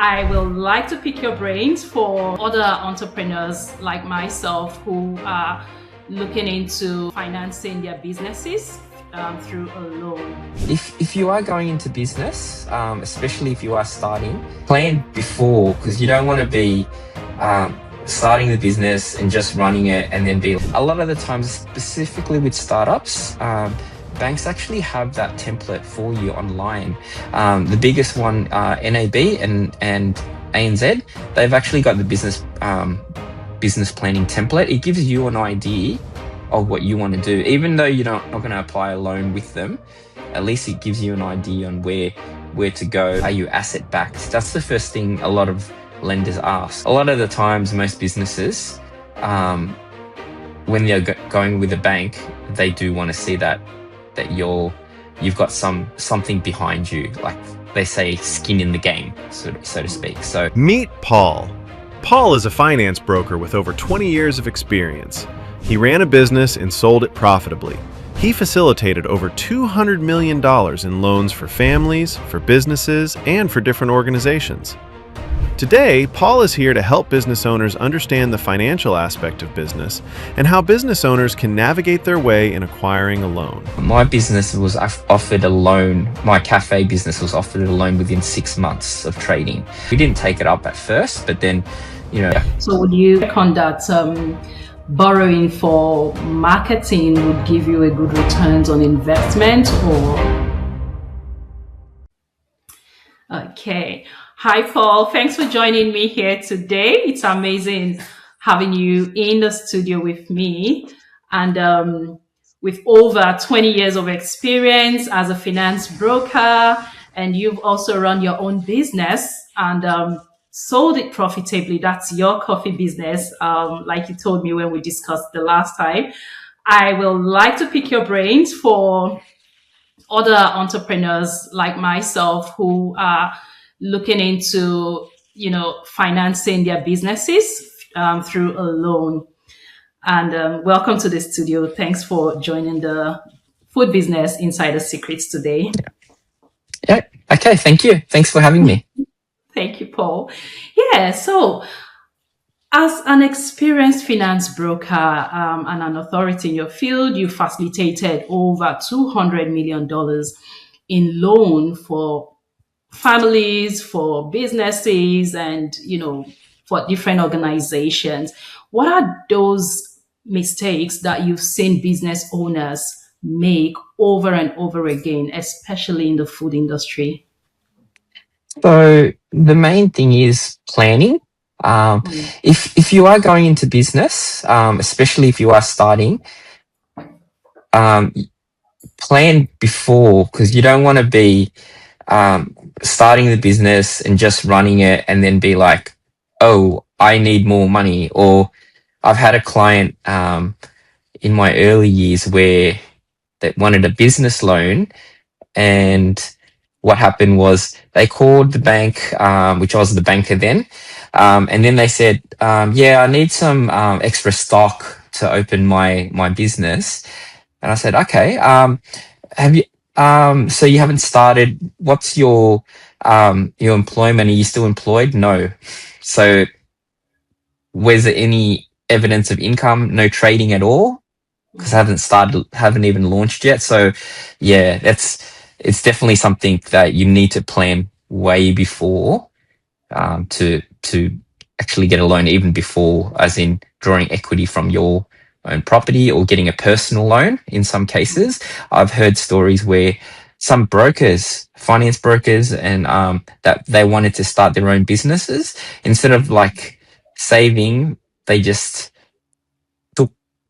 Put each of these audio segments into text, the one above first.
I will like to pick your brains for other entrepreneurs like myself who are looking into financing their businesses through a loan. If you are going into business, especially if you are starting, plan before, because you don't want to be starting the business and just running it and then be. A lot of the times, specifically with startups, banks actually have that template for you online. The biggest one, NAB and ANZ, they've actually got the business planning template. It gives you an idea of what you want to do. Even though you're not going to apply a loan with them, at least it gives you an idea on where to go. Are you asset backed? That's the first thing a lot of lenders ask. A lot of the times, most businesses, when they're going with a bank, they do want to see that you've got something behind you, like they say, skin in the game, so to speak. So meet Paul. Paul is a finance broker with over 20 years of experience. He ran a business and sold it profitably. He facilitated over $200 million in loans for families, for businesses, and for different organizations. Today, Paul is here to help business owners understand the financial aspect of business and how business owners can navigate their way in acquiring a loan. My business was offered a loan. My cafe business was offered a loan within 6 months of trading. We didn't take it up at first, but then, So would you reckon that borrowing for marketing would give you a good returns on investment, or? Okay. Hi, Paul. Thanks for joining me here today. It's amazing having you in the studio with me. And with over 20 years of experience as a finance broker, and you've also run your own business and sold it profitably. That's your coffee business, like you told me when we discussed the last time. I will like to pick your brains for other entrepreneurs like myself who are looking into, financing their businesses through a loan. And welcome to the studio. Thanks for joining the Food Business Insider Secrets today. yeah. Okay, thank you. Thanks for having me. Thank you, Paul. Yeah, so as an experienced finance broker and an authority in your field, you facilitated over $200 million in loan for families, for businesses, and, for different organizations. What are those mistakes that you've seen business owners make over and over again, especially in the food industry? So the main thing is planning. If you are going into business, especially if you are starting, plan before, because you don't want to be starting the business and just running it and then be like, oh, I need more money. Or I've had a client in my early years where they wanted a business loan, and what happened was they called the bank, which I was the banker then, and then they said, yeah, I need some extra stock to open my business. And I said, okay, have you, so you haven't started, what's your employment? Are you still employed? No. So was there any evidence of income? No trading at all? Because I haven't even launched yet. So yeah, it's definitely something that you need to plan way before, to actually get a loan, even before, as in drawing equity from your own property or getting a personal loan. In some cases, I've heard stories where some brokers, finance brokers, and that they wanted to start their own businesses. Instead of like saving, they just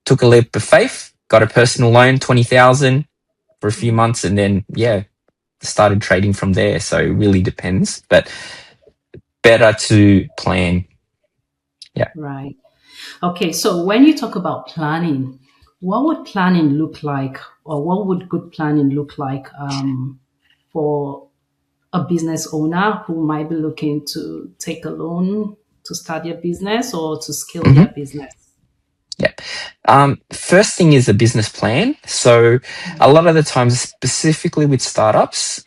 took a leap of faith, got a personal loan, 20,000 for a few months, and then started trading from there. So it really depends, but better to plan. Yeah. Right. Okay, so when you talk about planning, what would planning look like, or what would good planning look like for a business owner who might be looking to take a loan to start their business or to scale their business? Yeah. First thing is a business plan. So a lot of the times, specifically with startups,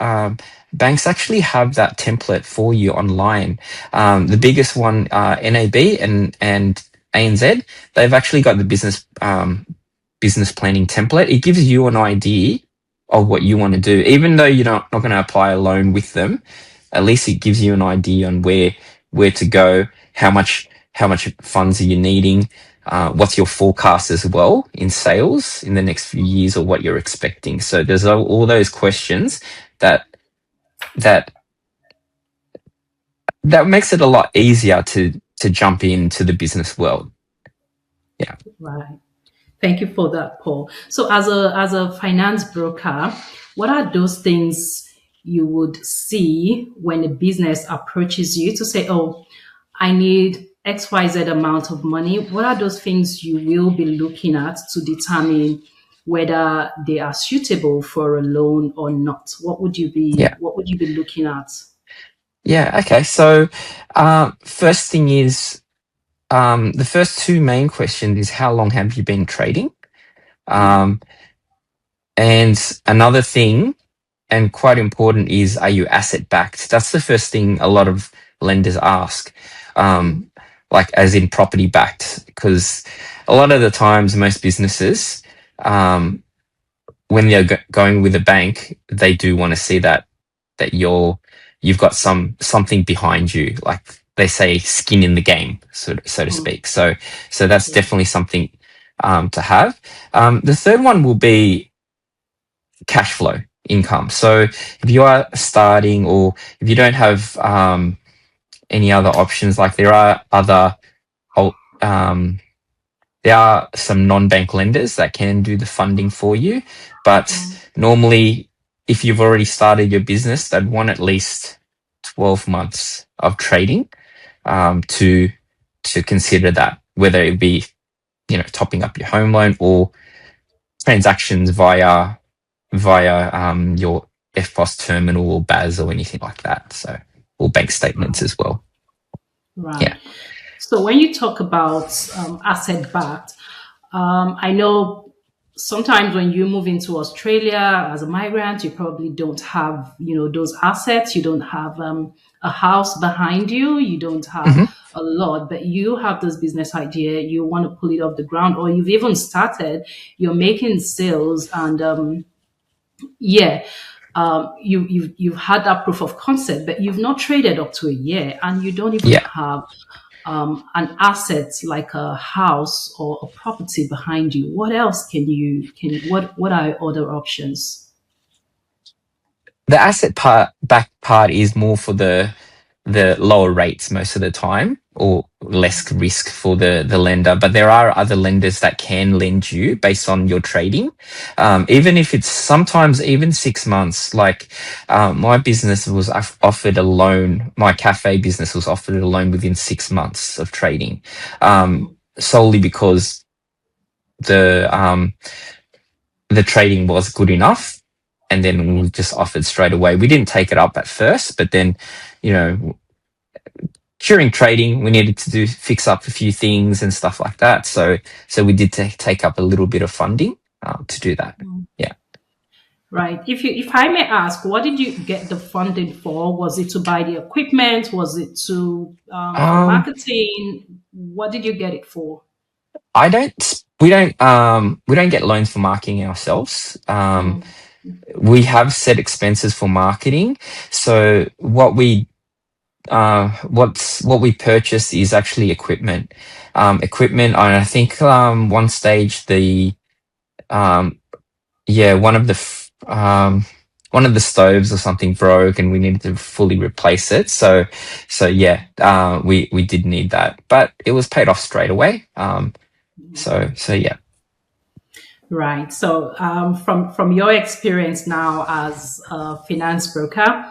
banks actually have that template for you online. The biggest one, NAB and ANZ, they've actually got the business planning template. It gives you an idea of what you want to do, even though you're not going to apply a loan with them. At least it gives you an idea on where to go, how much funds are you needing, what's your forecast as well in sales in the next few years, or what you're expecting. So there's all those questions that that that makes it a lot easier to jump into the business world. Yeah. Right. Thank you for that, Paul. So as a finance broker, what are those things you would see when a business approaches you to say, "Oh, I need XYZ amount of money"? What are those things you will be looking at to determine whether they are suitable for a loan or not? Yeah. What would you be looking at? Yeah. Okay. So first thing is, the first two main questions is, how long have you been trading? And another thing, and quite important, is, are you asset backed? That's the first thing a lot of lenders ask, like as in property backed, because a lot of the times most businesses, when they're going with a bank, they do want to see that you've got something behind you, like they say, skin in the game, so to speak. So that's definitely something to have. The third one will be cash flow income. So if you are starting, or if you don't have any other options, like there are some non-bank lenders that can do the funding for you, but normally, if you've already started your business, they'd want at least 12 months of trading to consider that, whether it be topping up your home loan, or transactions via your FPOS terminal or BAS or anything like that. So, or bank statements as well. Right. Yeah. So when you talk about asset backed, I know sometimes when you move into Australia as a migrant, you probably don't have, those assets. You don't have a house behind you. You don't have a lot, but you have this business idea. You want to pull it off the ground, or you've even started. You're making sales, and you've had that proof of concept, but you've not traded up to a year, and you don't even Yeah. have an asset like a house or a property behind you. What else what are other options? The back part is more for the lower rates most of the time, or less risk for the lender. But there are other lenders that can lend you based on your trading, even if it's sometimes even 6 months. Like my business was offered a loan. My cafe business was offered a loan within 6 months of trading, solely because the trading was good enough. And then we just offered straight away. We didn't take it up at first, but then, during trading, we needed to fix up a few things and stuff like that. So we did take up a little bit of funding to do that. Yeah. Right. If I may ask, what did you get the funding for? Was it to buy the equipment? Was it for marketing? What did you get it for? We don't get loans for marketing ourselves. We have set expenses for marketing. So what we purchased is actually equipment. And I think one stage one of the stoves or something broke, and we needed to fully replace it. So we did need that, but it was paid off straight away. So yeah. Right. So from your experience now as a finance broker,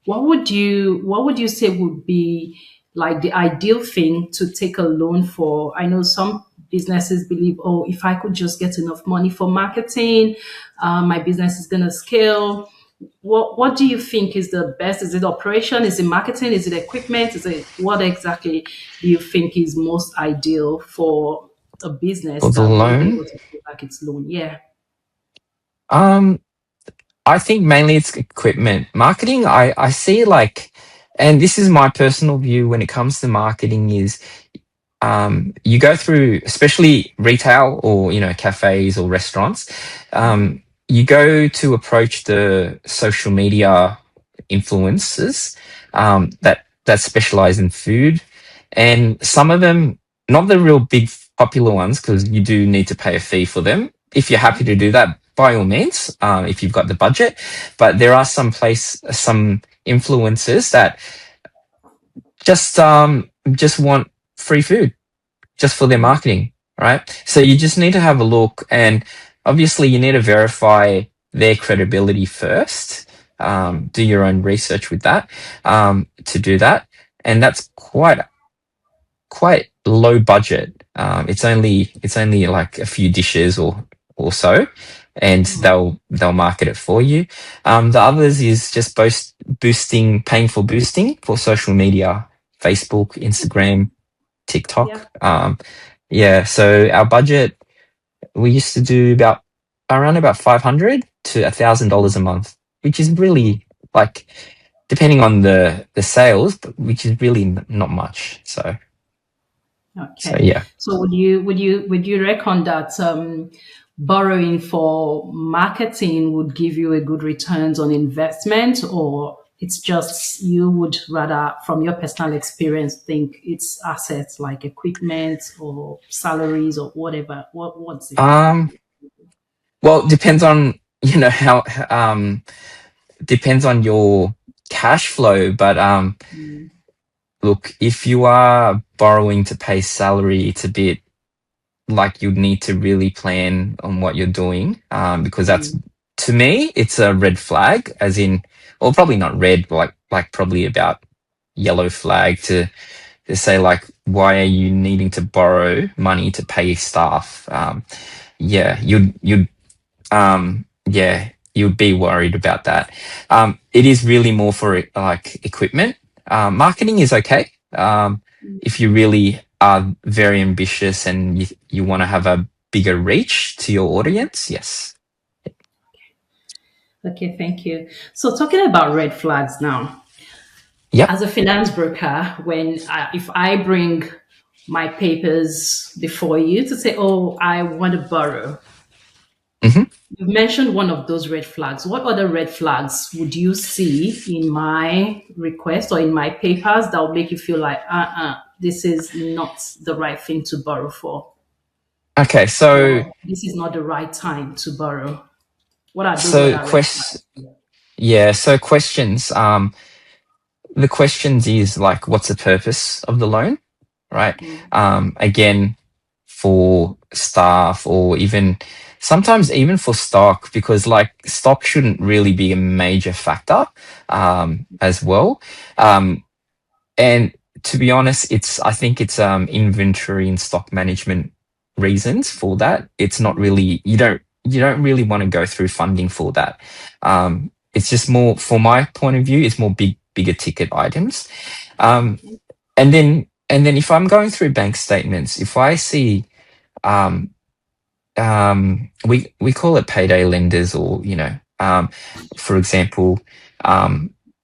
what would you say would be like the ideal thing to take a loan for? I know some businesses believe, oh, if I could just get enough money for marketing, my business is going to scale. What do you think is the best? Is it operation? Is it marketing? Is it equipment? Is it what exactly do you think is most ideal for a business For the that will be able loan, to pay back its loan? Yeah. um, I think mainly it's equipment. Marketing, I see like, and this is my personal view when it comes to marketing is you go through, especially retail or, cafes or restaurants, you go to approach the social media influencers that specialize in food, and some of them, not the real big popular ones, because you do need to pay a fee for them. If you're happy to do that, by all means, if you've got the budget. But there are some influencers that just want free food just for their marketing, right? So you just need to have a look, and obviously you need to verify their credibility first. Do your own research with that to do that, and that's quite low budget. It's only like a few dishes or so, and they'll market it for you. The others is just paying for boosting for social media, Facebook, Instagram, Yeah. TikTok. Yeah, so our budget, we used to do around about $500 to $1,000 a month, which is really like depending on the sales, but which is really not much. So Okay. yeah. So would you reckon that borrowing for marketing would give you a good returns on investment, or it's just you would rather, from your personal experience, think it's assets like equipment or salaries or whatever? What's it? Well, it depends on how depends on your cash flow, but Mm, look, if you are borrowing to pay salary, it's a bit like you'd need to really plan on what you're doing, because that's, mm, to me, it's a red flag, as in, or probably not red, but like probably about yellow flag to say like, why are you needing to borrow money to pay staff? Yeah, you'd be worried about that. It is really more for like equipment. Marketing is okay. If you really are very ambitious and you want to have a bigger reach to your audience, yes. Okay, thank you. So talking about red flags now, Yep. as a finance broker, if I bring my papers before you to say, oh, I want to borrow, hmm you've mentioned one of those red flags. What other red flags would you see in my request or in my papers that will make you feel like, this is not the right thing to borrow for, Okay, so or this is not the right time to borrow? What are those so other red quest flags? yeah, so questions. The questions is like, what's the purpose of the loan, right? Mm, Again, for staff, or even sometimes even for stock, because like stock shouldn't really be a major factor as well. And to be honest, I think it's inventory and stock management reasons for that. It's not really, you don't really want to go through funding for that. It's just more, for my point of view, it's more bigger ticket items. Um, and then if I'm going through bank statements, if I see um, we call it payday lenders, or for example,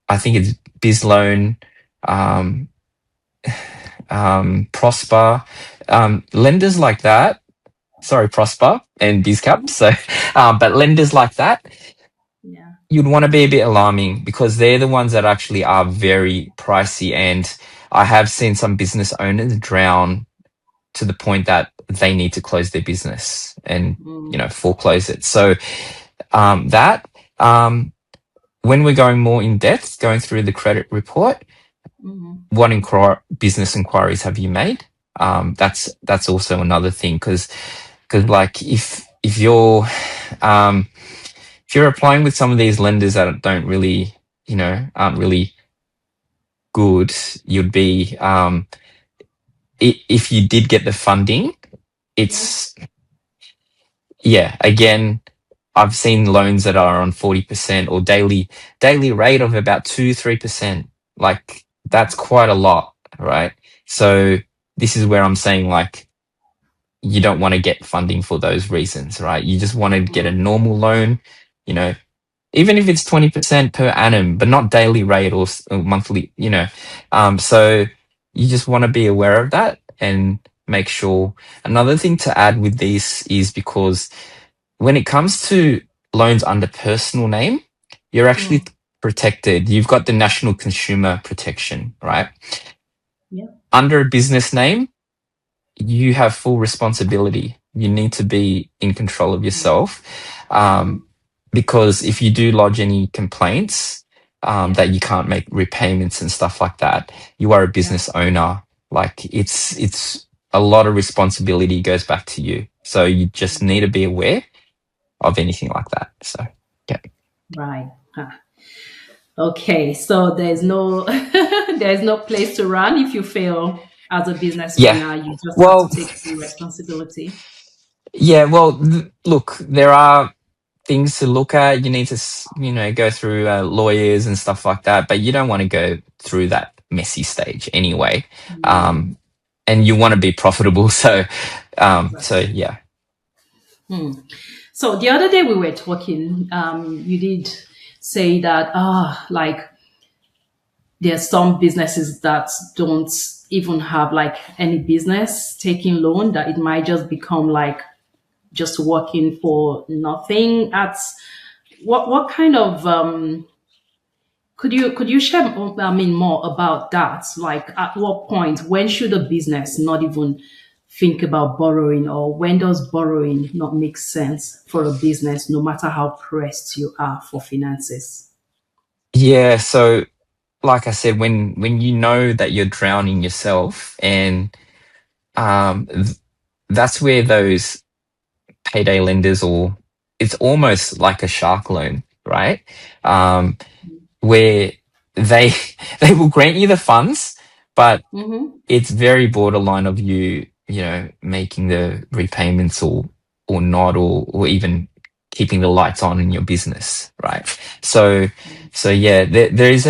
I think it's BizLoan, um, Prosper, lenders like that. Sorry, Prosper and BizCap. So, but lenders like that, yeah. you'd want to be a bit alarming, because they're the ones that actually are very pricey. And I have seen some business owners drown to the point that they need to close their business and Mm, foreclose it. So that when we're going more in depth, going through the credit report, mhm. what business inquiries have you made? That's also another thing, because like if you're applying with some of these lenders that don't really aren't really good, you'd be if you did get the funding, Yeah. it's yeah, again, I've seen loans that are on 40% or daily rate of about 2-3%. Like that's quite a lot, right? So this is where I'm saying, like, you don't want to get funding for those reasons, right? You just want to get a normal loan, you know, even if it's 20% per annum, but not daily rate or monthly, you know. So you just want to be aware of that and make sure. Another thing to add with this is because when it comes to loans under personal name, you're actually protected. You've got the National Consumer Protection, right? Yeah. Under a business name, you have full responsibility. You need to be in control of yourself. Because if you do lodge any complaints that you can't make repayments and stuff like that, you are a business owner. Like it's a lot of responsibility goes back to you. So you just need to be aware of anything like that. So yeah. Right. Okay, so there's no there's no place to run if you fail as a business Yeah. owner. You just have to Well, take full responsibility. yeah. Well, look, there are things to look at. You need to, go through lawyers and stuff like that, but you don't want to go through that messy stage anyway. And you want to be profitable. So yeah. So the other day we were talking. You did say that like there's some businesses that don't even have like any business taking loan, that it might just become like just working for nothing. That's what kind of could you share more about that? Like at what point, when should a business not even think about borrowing, or when does borrowing not make sense for a business no matter how pressed you are for finances? Yeah. So like I said, when you know that you're drowning yourself, and that's where those payday lenders, or it's almost like a shark loan, right? Where they they will grant you the funds, but it's very borderline of making the repayments or not, or even keeping the lights on in your business, right? So yeah, there's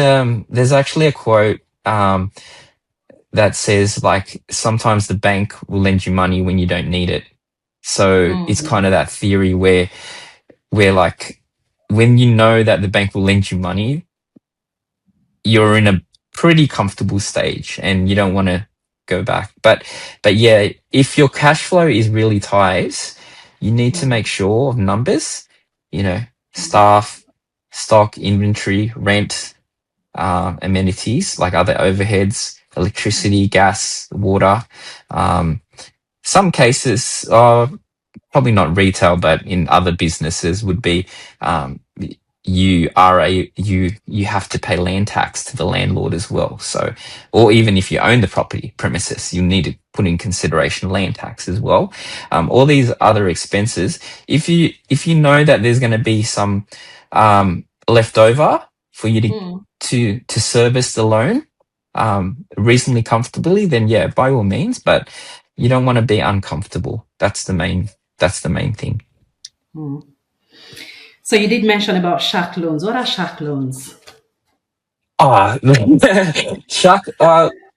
actually a quote that says, like, sometimes the bank will lend you money when you don't need it. So it's kind of that theory where like, when you know that the bank will lend you money, you're in a pretty comfortable stage and you don't want to go back. But yeah, if your cash flow is really tight, you need to make sure of numbers, staff, stock, inventory, rent, amenities like other overheads, electricity, gas, water. Some cases are probably not retail, but in other businesses would be, you have to pay land tax to the landlord as well. So, or even if you own the property premises, you need to put in consideration land tax as well. All these other expenses. If you know that there's going to be some left over for you to service the loan reasonably comfortably, then yeah, by all means. But you don't want to be uncomfortable. That's the main thing. So you did mention about shark loans. What are shark loans? Oh, shark.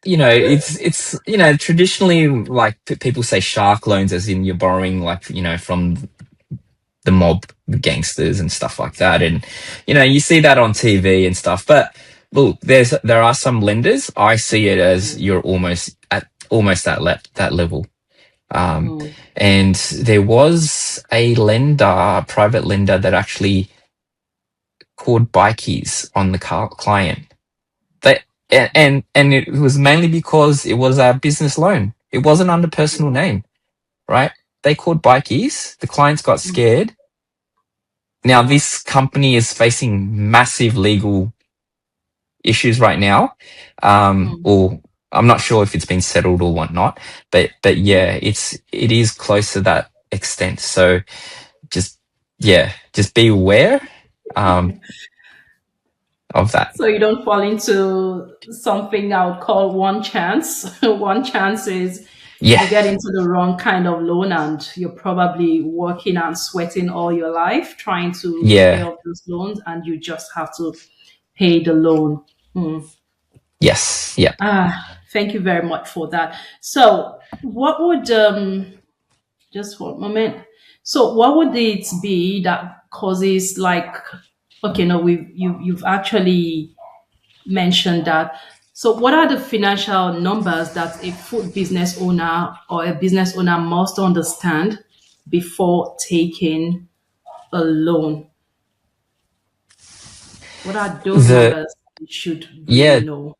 It's traditionally, like, people say shark loans as in you're borrowing, like, from the mob, the gangsters and stuff like that, and you see that on TV and stuff. But look, there are some lenders. I see it as you're almost at that level. And there was a private lender, that actually called bikies on the client. And it was mainly because it was a business loan. It wasn't under personal name, right? They called bikies. The clients got scared. Now this company is facing massive legal issues right now, or I'm not sure if it's been settled or whatnot. But yeah, it is close to that extent. So just be aware of that. So you don't fall into something I would call one chance. One chance is Yeah. you get into the wrong kind of loan and you're probably working and sweating all your life trying to pay off those loans, and you just have to pay the loan. Yes. Yeah. Thank you very much for that. So what would Just for a moment. So what would it be that causes like, okay, no, you've actually mentioned that. So what are the financial numbers that a food business owner or a business owner must understand before taking a loan? What are those The numbers you should really yeah, know?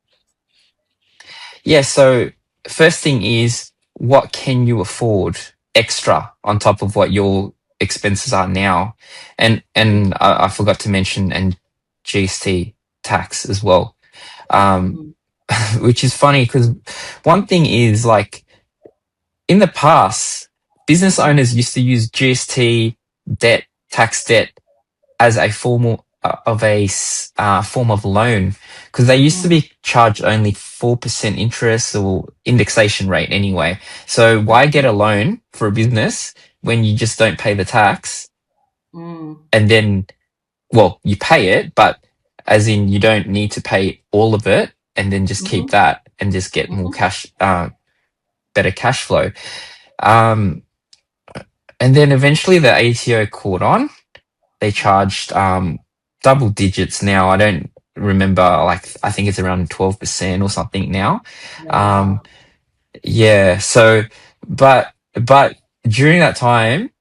yeah. So first thing is, what can you afford extra on top of what your expenses are now? And I forgot to mention and GST tax as well. Um, Mm, which is funny because one thing is like in the past, business owners used to use GST debt, tax debt as a form of loan because they used to mm, be charged only 4% interest or indexation rate anyway. So why get a loan for a business when you just don't pay the tax mm, and then, well, you pay it, but as in you don't need to pay all of it and then just keep mhm, that and just get more mhm, cash, better cash flow. Um, and then eventually the ATO caught on. They charged double digits now. I don't remember, like I think it's around 12% or something now. yeah, Um, wow. yeah, so but during that time,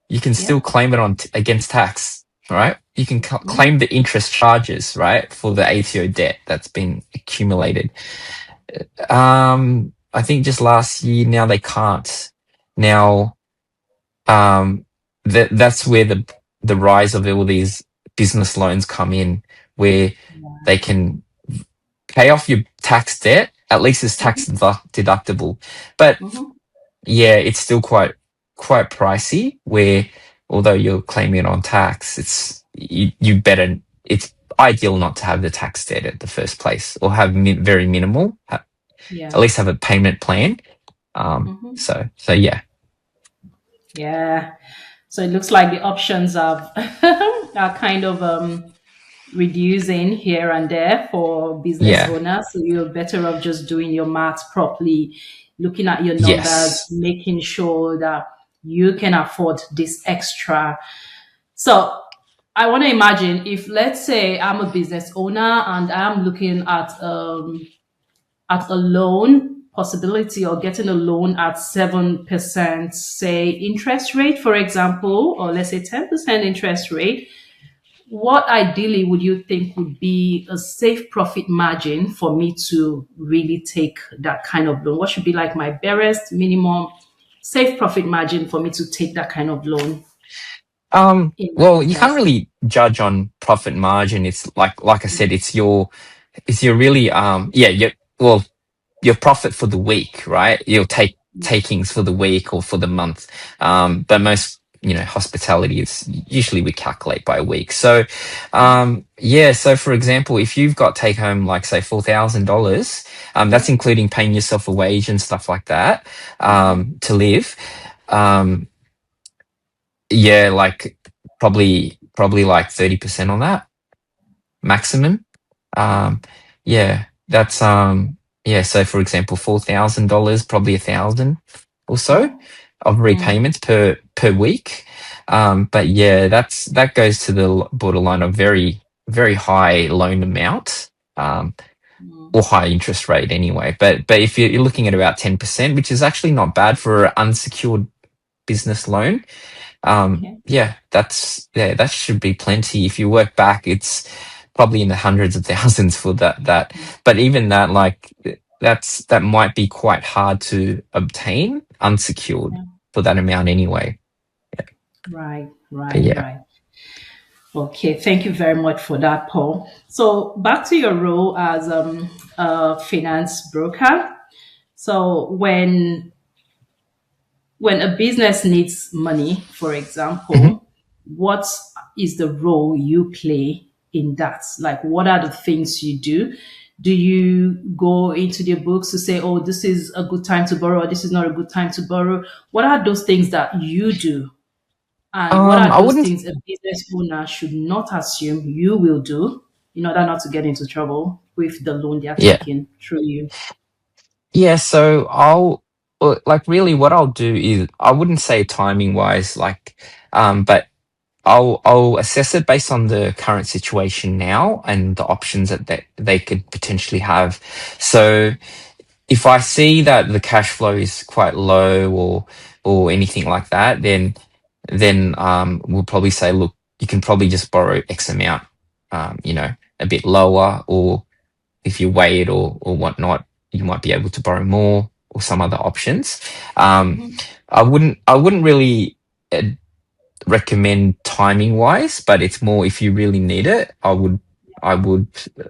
you can still Yeah. claim it on against tax, right? You can Mhm, claim the interest charges, right, for the ATO debt that's been accumulated. I think just last year now they can't. Now um, that's where the rise of all these business loans come in, where yeah. they can pay off your tax debt. At least it's tax Mhm, deductible, but mhm, yeah, it's still quite pricey. Where although you're claiming it on tax, you better. It's ideal not to have the tax debt at the first place, or have very minimal. At yeah. least have a payment plan. Mhm, So yeah, yeah. So it looks like the options are kind of reducing here and there for business yeah, owners. So you're better off just doing your maths properly, looking at your numbers, yes. making sure that you can afford this extra. So I want to imagine if, let's say, I'm a business owner and I'm looking at a loan possibility or getting a loan at 7%, say, interest rate, for example, or let's say 10% interest rate. What ideally would you think would be a safe profit margin for me to really take that kind of loan? What should be like my barest minimum safe profit margin for me to take that kind of loan in my Well, you can't business? really judge on profit margin. It's like I said, it's your really yeah, well, your profit for the week, right? Your takings for the week or for the month. But most, hospitality is usually we calculate by week. So, yeah. So for example, if you've got take home like say $4,000, that's Yeah. including paying yourself a wage and stuff like that, Mhm. to live. Um, yeah, like probably like 30% on that maximum. Um, yeah, that's yeah. So for example, $4,000, probably 1,000 or so Mhm. of Mm. repayments per week. But yeah, that goes to the borderline of very high loan amount. Mm. Or high interest rate anyway. But if you're looking at about 10%, which is actually not bad for an unsecured business loan, Okay. yeah, that should be plenty. If you work back, it's probably in the hundreds of thousands for that. But even that, like that might be quite hard to obtain unsecured Yeah. for that amount anyway. Right, But right, yeah. right. Okay, thank you very much for that, Paul. So back to your role as a finance broker. So when a business needs money, for Mhm. example, what is the role you play in that? Like, what are the things you do? Do you go into the books to say, oh, this is a good time to borrow, or this is not a good time to borrow? What are those things that you do? And what are I those wouldn't. things a business owner should not assume you will do in order not to get into trouble with the loan they are Yeah, taking through you? yeah. So Well, like really, what I'll do is I wouldn't say timing wise, but I'll assess it based on the current situation now and the options that they could potentially have. So if I see that the cash flow is quite low or anything like that, then we'll probably say, look, you can probably just borrow X amount, a bit lower, or if you weigh it or whatnot, you might be able to borrow more or some other options. Um, Mhm. I wouldn't really uh, recommend timing wise, but it's more if you really need it, I would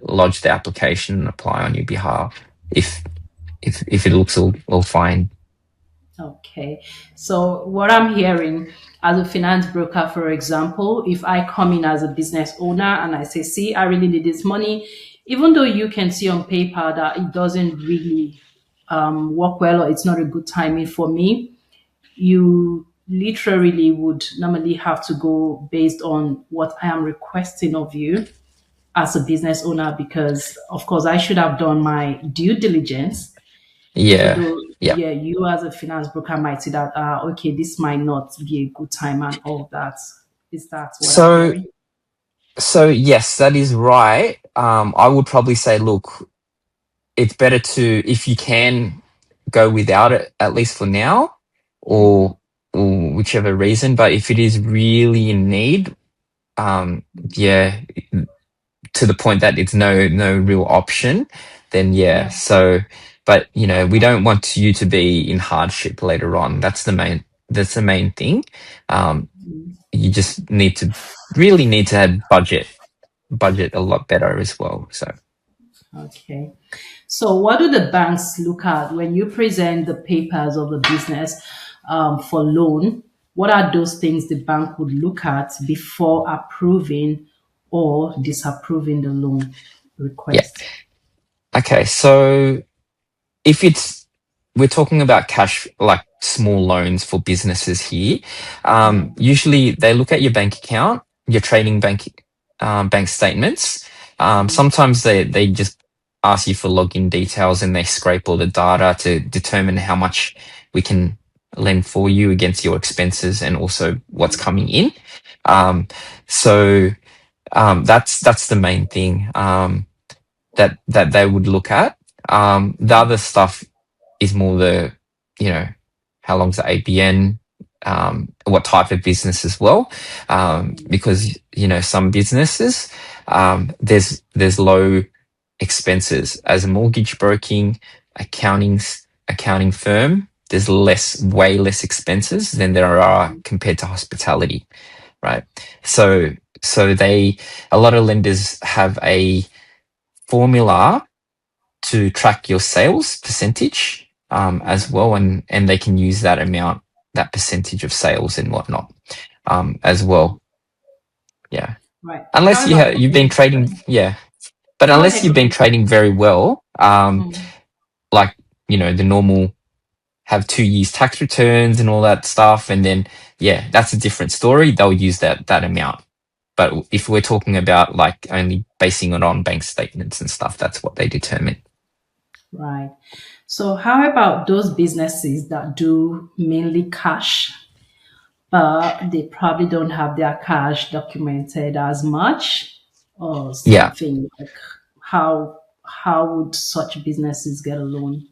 lodge the application and apply on your behalf if it looks all fine. Okay. So what I'm hearing as a finance broker, for example, if I come in as a business owner and I say, see, I really need this money, even though you can see on paper that it doesn't really work well or it's not a good timing for me, you literally would normally have to go based on what I am requesting of you as a business owner, because of course I should have done my due diligence, even Yeah, though yeah. yeah, you as a finance broker might see that okay, this might not be a good time and all of that. Is that what I'm So hearing? so yes, that is right. I would probably say, look, it's better to, if you can, go without it at least for now, Mhm. or whichever reason. But if it is really in need, yeah, to the point that it's no real option, then yeah. Yeah. So, but we don't want you to be in hardship later on. That's the main thing. Um, Mhm. you just really need to have budget a lot better as well. So Okay. So what do the banks look at when you present the papers of the business for loan? What are those things the bank would look at before approving or disapproving the loan yeah. request? Okay. So if we're talking about cash, like small loans for businesses here, usually they look at your bank account, your trading bank statements. Sometimes they just ask you for login details and they scrape all the data to determine how much we can lend for you against your expenses and also what's coming in. Um, so that's the main thing. That they would look at. The other stuff is more you know, how long's the ABN, what type of business as well, because some businesses, there's low expenses as a mortgage broking, accounting firm. There's way less expenses than there are compared to hospitality, right? So a lot of lenders have a formula to track your sales percentage as well, and they can use that percentage of sales and whatnot as well. Yeah, Right. unless However, for you've been trading, yeah, but go unless ahead, you've go been ahead. trading very well, like the normal have 2 years tax returns and all that stuff, and then yeah, that's a different story. They'll use that amount. But if we're talking about like only basing it on bank statements and stuff, that's what they determine. Right. So, how about those businesses that do mainly cash, but they probably don't have their cash documented as much or Yeah. something? Like, how would such businesses get a loan?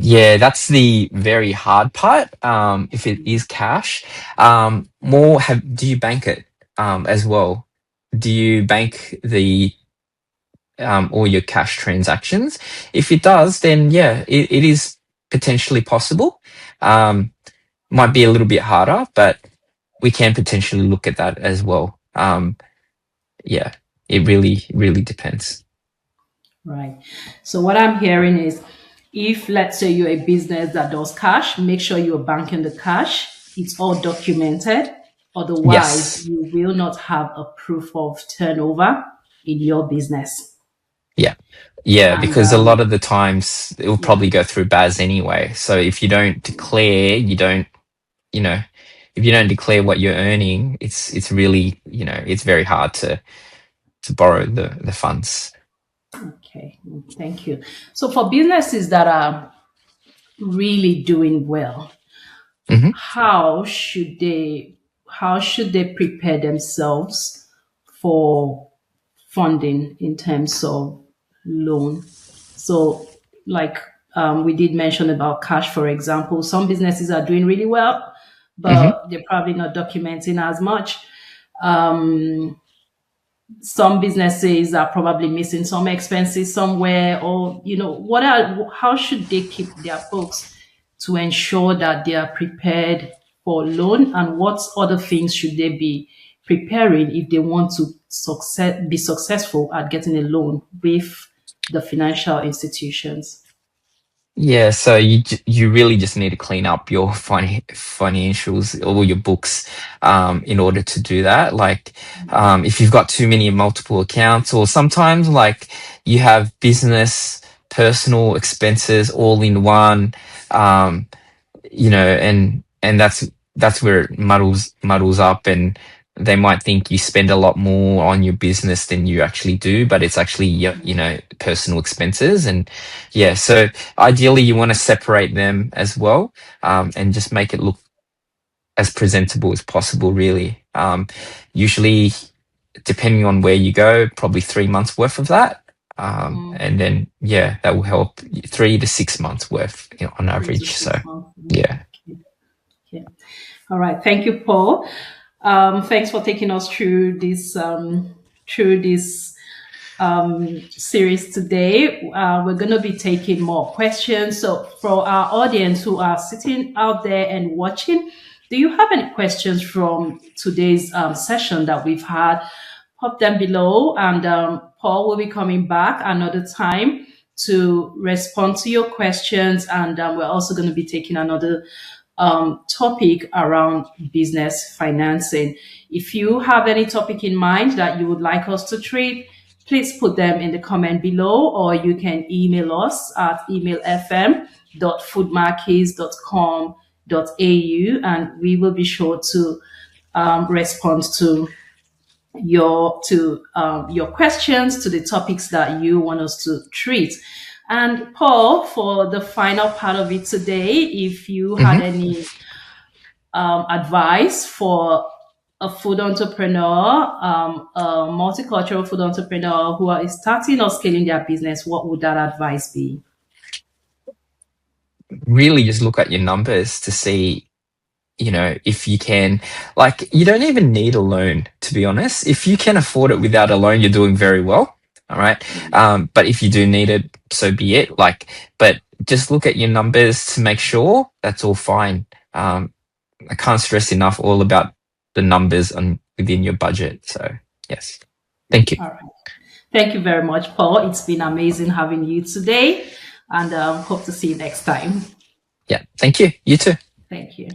Yeah, that's the very hard part. If it is cash, do you bank it, as well? Do you bank all your cash transactions? If it does, then yeah, it is potentially possible. Um, might be a little bit harder, but we can potentially look at that as well. Yeah, it really depends. Right. So what I'm hearing is if let's say you're a business that does cash, make sure you're banking the cash. It's all documented. Otherwise, Yes. you will not have a proof of turnover in your business. Yeah. Yeah, And because a lot of the times it will yeah, probably go through BAS anyway. So if you don't declare, you know, if you don't declare what you're earning, it's really, it's very hard to borrow the funds. okay, thank you. So for businesses that are really doing well, Mhm. how should they prepare themselves for funding in terms of loan? So, like we did mention about cash, for example, some businesses are doing really well, Mhm. but they're probably not documenting as much. Um, some businesses are probably missing some expenses somewhere, or how should they keep their books to ensure that they are prepared for loan, and what other things should they be preparing if they want to be successful at getting a loan with the financial institutions? Yeah, so you really just need to clean up your financials or your books in order to do that. Like if you've got too many multiple accounts, or sometimes like you have business, personal expenses all in one, um, and that's where it muddles up, and they might think you spend a lot more on your business than you actually do, but it's actually personal expenses. And yeah, so ideally you want to separate them as well, and just make it look as presentable as possible, really. Usually, depending on where you go, probably 3 months worth of that. Mm, And then, yeah, that will help 3 to 6 months worth, on three to average. So, 6 months. yeah. Okay. Okay. All right. Thank you, Paul. Thanks for taking us through this series today. We're going to be taking more questions. So, for our audience who are sitting out there and watching, do you have any questions from today's session that we've had? Pop them below, and Paul will be coming back another time to respond to your questions. And we're also going to be taking another topic around business financing. If you have any topic in mind that you would like us to treat, please put them in the comment below, or you can email us at emailfm.foodmarkets.com.au, and we will be sure to respond to your questions, to the topics that you want us to treat. And Paul, for the final part of it today, if you had Mhm. any advice for a food entrepreneur, a multicultural food entrepreneur who is starting or scaling their business, what would that advice be? Really just look at your numbers to see, if you can, like, you don't even need a loan, to be honest. If you can afford it without a loan, you're doing very well. All right. But if you do need it, so be it. Like, but just look at your numbers to make sure that's all fine. I can't stress enough all about the numbers within your budget. So yes. Thank you. All right. Thank you very much, Paul. It's been amazing having you today, and hope to see you next time. Yeah. Thank you. You too. Thank you.